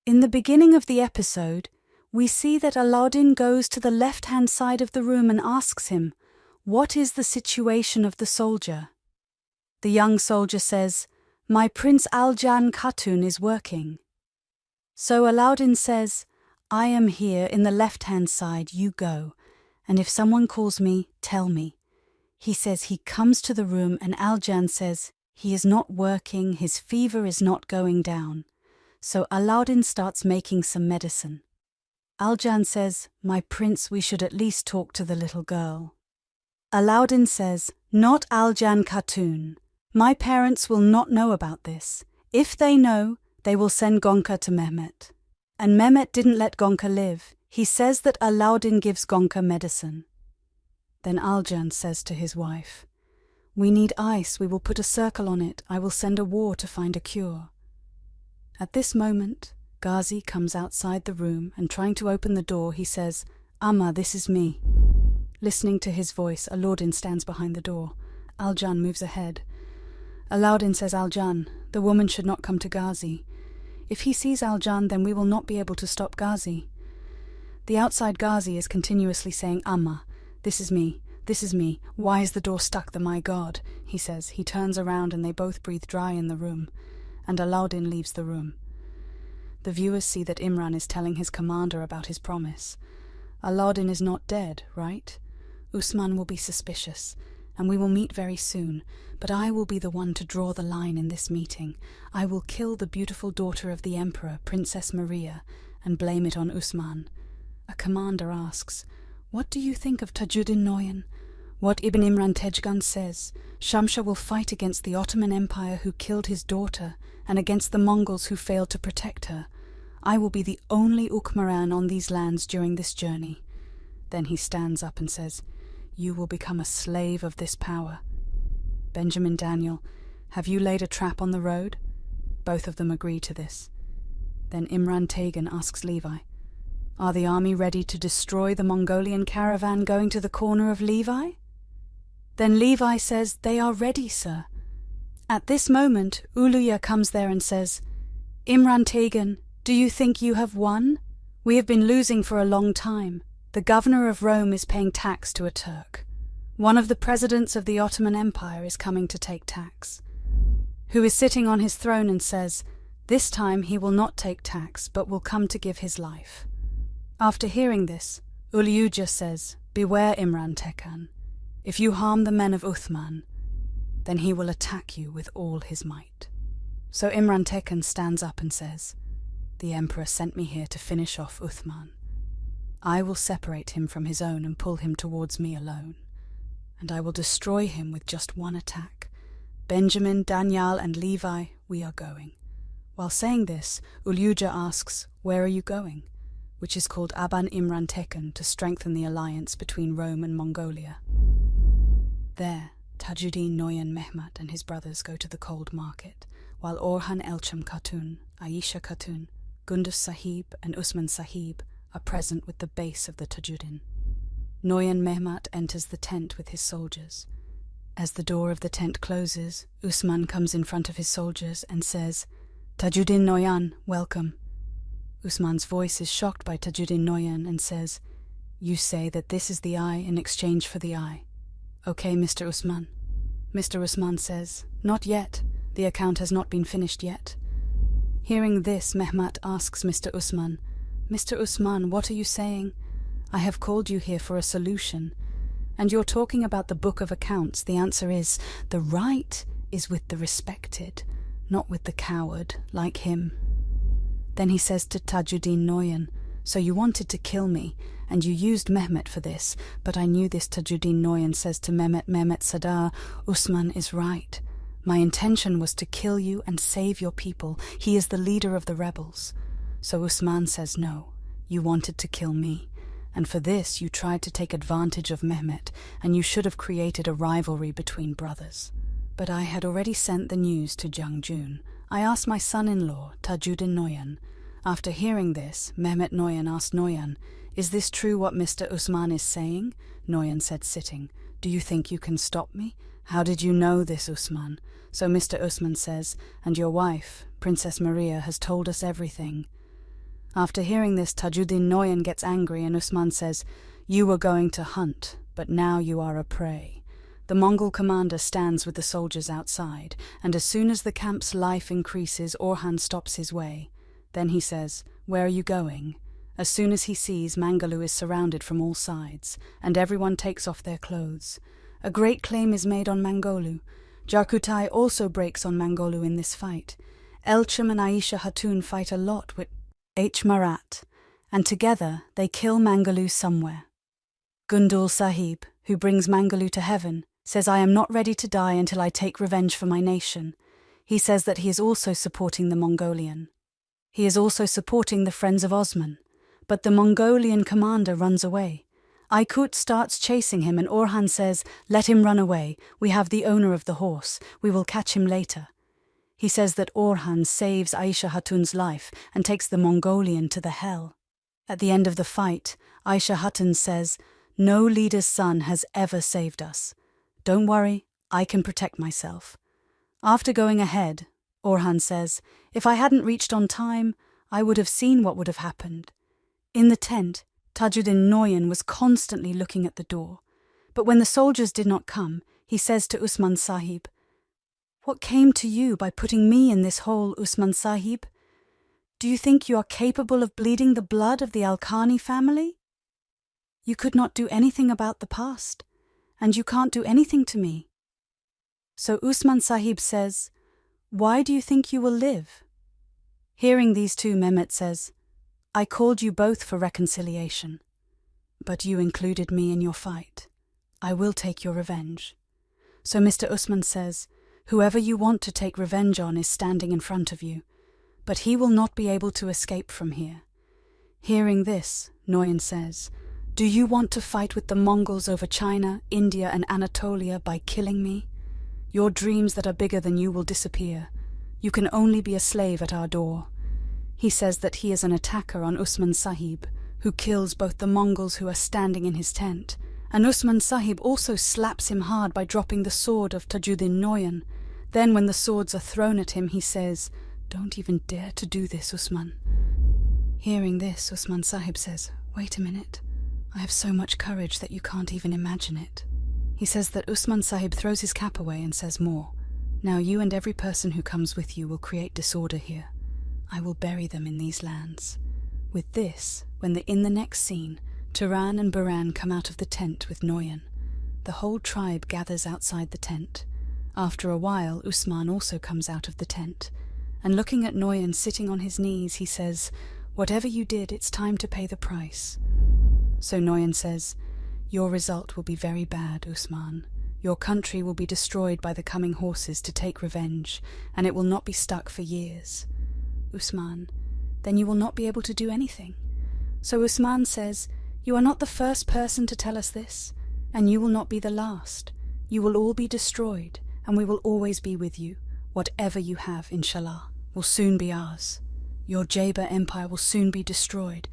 In the beginning of the episode, we see that Alauddin goes to the left-hand side of the room and asks him, "What is the situation of the soldier?" The young soldier says, "My Prince Aljan Khatun is working." So Alauddin says, "I am here in the left-hand side, you go, and if someone calls me, tell me." He says he comes to the room and Aljan says he is not working, his fever is not going down. So Alauddin starts making some medicine. Aljan says, "My prince, we should at least talk to the little girl." Alauddin says, "Not Aljan Khatun. My parents will not know about this. If they know, they will send Gonka to Mehmet." And Mehmet didn't let Gonka live. He says that Alauddin gives Gonka medicine. Then Aljan says to his wife, "We need ice, we will put a circle on it, I will send a war to find a cure." At this moment, Ghazi comes outside the room and trying to open the door, he says, "Amma, this is me." Listening to his voice, Alauddin stands behind the door. Aljan moves ahead. Alauddin says, "Aljan, the woman should not come to Ghazi. If he sees Aljan, then we will not be able to stop Ghazi." The outside Ghazi is continuously saying, "Amma, this is me, this is me. Why is the door stuck, my God?" he says. He turns around and they both breathe dry in the room, and Alauddin leaves the room. The viewers see that Imran is telling his commander about his promise. Alauddin is not dead, right? Usman will be suspicious, and we will meet very soon, but I will be the one to draw the line in this meeting. I will kill the beautiful daughter of the emperor, Princess Maria, and blame it on Usman. A commander asks, "What do you think of Tajuddin Noyan?" What Ibn Imran Tejgan says, "Shamshah will fight against the Ottoman Empire who killed his daughter and against the Mongols who failed to protect her. I will be the only Ukmaran on these lands during this journey." Then he stands up and says, "You will become a slave of this power." Benjamin Daniel, "Have you laid a trap on the road?" Both of them agree to this. Then Imran Tejgan asks Levi, "Are the army ready to destroy the Mongolian caravan going to the corner of Levi?" Then Levi says, "They are ready, sir." At this moment, Uluya comes there and says, "Imran Tejgan, do you think you have won? We have been losing for a long time. The governor of Rome is paying tax to a Turk. One of the presidents of the Ottoman Empire is coming to take tax, who is sitting on his throne and says, this time he will not take tax, but will come to give his life." After hearing this, Ulyuja says, "Beware, Imran Tejgan. If you harm the men of Uthman, then he will attack you with all his might." So Imran Tejgan stands up and says, "The emperor sent me here to finish off Uthman. I will separate him from his own and pull him towards me alone, and I will destroy him with just one attack. Benjamin, Daniel, and Levi, we are going." While saying this, Ulyuja asks, "Where are you going?" which is called Aban Imran Tejgan, to strengthen the alliance between Rome and Mongolia. There, Tajuddin Noyan Mehmet and his brothers go to the cold market, while Orhan Elcham Khatun, Aisha Khatun, Gundus Sahib, and Usman Sahib are present with the base of the Tajuddin. Noyan Mehmet enters the tent with his soldiers. As the door of the tent closes, Usman comes in front of his soldiers and says, "Tajuddin Noyan, welcome." Usman's voice is shocked by Tajuddin Noyan and says, "You say that this is the eye in exchange for the eye. Okay, Mr. Usman." Mr. Usman says, "Not yet. The account has not been finished yet." Hearing this, Mehmet asks Mr. Usman, "Mr. Usman, what are you saying? I have called you here for a solution, and you're talking about the book of accounts. The answer is, the right is with the respected, not with the coward, like him." Then he says to Tajuddin Noyan, "So you wanted to kill me, and you used Mehmet for this, but I knew this." Tajuddin Noyan says to Mehmet Sadar, "Usman is right. My intention was to kill you and save your people. He is the leader of the rebels." So Usman says, "No, you wanted to kill me, and for this you tried to take advantage of Mehmet, and you should have created a rivalry between brothers. But I had already sent the news to Jangjun. I asked my son-in-law, Tajuddin Noyan." After hearing this, Mehmet Noyan asked Noyan, "Is this true what Mr. Usman is saying?" Noyan said, sitting, "Do you think you can stop me? How did you know this, Usman?" So Mr. Usman says, "And your wife, Princess Maria, has told us everything." After hearing this, Tajuddin Noyan gets angry and Osman says, "You were going to hunt, but now you are a prey." The Mongol commander stands with the soldiers outside, and as soon as the camp's life increases, Orhan stops his way. Then he says, "Where are you going?" As soon as he sees, Mangalu is surrounded from all sides, and everyone takes off their clothes. A great claim is made on Mangolu. Jarkutai also breaks on Mangolu in this fight. Elcham and Aisha Hatun fight a lot with H. Marat, and together they kill Mangalu somewhere. Gundul Sahib, who brings Mangalu to heaven, says, "I am not ready to die until I take revenge for my nation." He says that he is also supporting the Mongolian. He is also supporting the friends of Osman, but the Mongolian commander runs away. Aykut starts chasing him and Orhan says, "Let him run away, we have the owner of the horse, we will catch him later." He says that Orhan saves Aisha Hatun's life and takes the Mongolian to the hell. At the end of the fight, Aisha Hatun says, "No leader's son has ever saved us. Don't worry, I can protect myself." After going ahead, Orhan says, "If I hadn't reached on time, I would have seen what would have happened." In the tent, Tajuddin Noyan was constantly looking at the door. But when the soldiers did not come, he says to Usman Sahib, "What came to you by putting me in this hole, Usman Sahib? Do you think you are capable of bleeding the blood of the Al-Khani family? You could not do anything about the past, and you can't do anything to me." So Usman Sahib says, "Why do you think you will live?" Hearing these two, Mehmet says, "I called you both for reconciliation, but you included me in your fight. I will take your revenge." So Mr. Usman says, "Whoever you want to take revenge on is standing in front of you, but he will not be able to escape from here." Hearing this, Noyan says, "Do you want to fight with the Mongols over China, India and Anatolia by killing me? Your dreams that are bigger than you will disappear. You can only be a slave at our door." He says that he is an attacker on Usman Sahib, who kills both the Mongols who are standing in his tent, and Usman Sahib also slaps him hard by dropping the sword of Tajuddin Noyan. Then when the swords are thrown at him, he says, "Don't even dare to do this, Usman." Hearing this, Usman Sahib says, "Wait a minute. I have so much courage that you can't even imagine it." He says that Usman Sahib throws his cap away and says more, "Now you and every person who comes with you will create disorder here. I will bury them in these lands." With this, in the next scene, Turan and Buran come out of the tent with Noyan. The whole tribe gathers outside the tent. After a while, Usman also comes out of the tent, and looking at Noyan sitting on his knees, he says, "Whatever you did, it's time to pay the price." So Noyan says, "Your result will be very bad, Usman. Your country will be destroyed by the coming horses to take revenge, and it will not be stuck for years." Usman, "Then you will not be able to do anything." So Usman says, "You are not the first person to tell us this, and you will not be the last. You will all be destroyed, and we will always be with you. Whatever you have, inshallah, will soon be ours. Your Jaber empire will soon be destroyed,